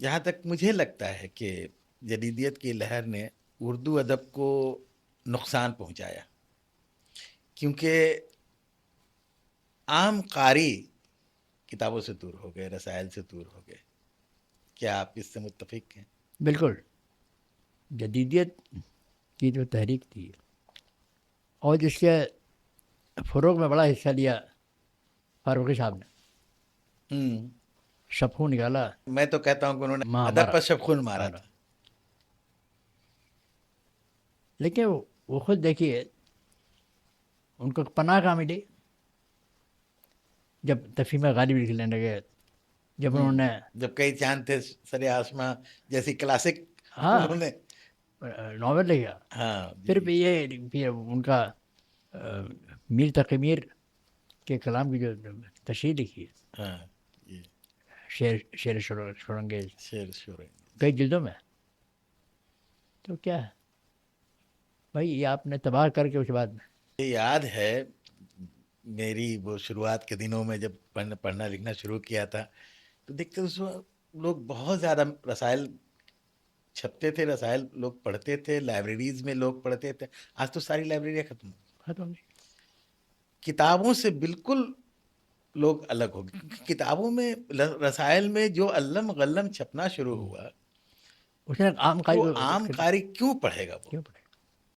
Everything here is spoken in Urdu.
جہاں تک مجھے لگتا ہے کہ جدیدیت کی لہر نے اردو ادب کو نقصان پہنچایا، کیونکہ عام قاری کتابوں سے دور ہو گئے، رسائل سے دور ہو گئے. کیا آپ اس سے متفق ہیں؟ بالکل. جدیدیت کی جو تحریک تھی اور جس کے فروغ میں بڑا حصہ لیا فاروقی صاحب نے، ہوں. شبخوں نکالا، میں تو کہتا ہوں کہ انہوں نے ماں ادب مارا پر شبخون مارا مارا. تھا. لیکن وہ خود دیکھیے ان کو پناہ کہاں ملی جب تفہیم غالب لکھنے لگے، جب انہوں نے جب کئی چاند تھے سر آسماں جیسی کلاسک ہاں انہوں نے. ناول لکھا. ہاں پھر جی. بھی یہ پھر ان کا میر تقی میر کے کلام کی جو تشریح لکھی ہے، ہاں جی. شعر شورانگیز شعر شعر کئی جلدوں میں، تو کیا ہے بھائی یہ آپ نے تباہ کر کے اس کے بعد میں. یاد ہے میری وہ شروعات کے دنوں میں جب پڑھنا لکھنا شروع کیا تھا تو دیکھتے اس وقت لوگ بہت زیادہ رسائل چھپتے تھے، رسائل لوگ پڑھتے تھے، لائبریریز میں لوگ پڑھتے تھے. آج تو ساری لائبریریاں ختم ہو گئی. ختم نہیں. کتابوں سے بالکل لوگ الگ ہو گئے. کتابوں میں رسائل میں جو علم غلم چھپنا شروع ہوا اس نے عام قاری وہ کو عام قاری کیوں پڑھے گا؟ وہ کیوں پڑھے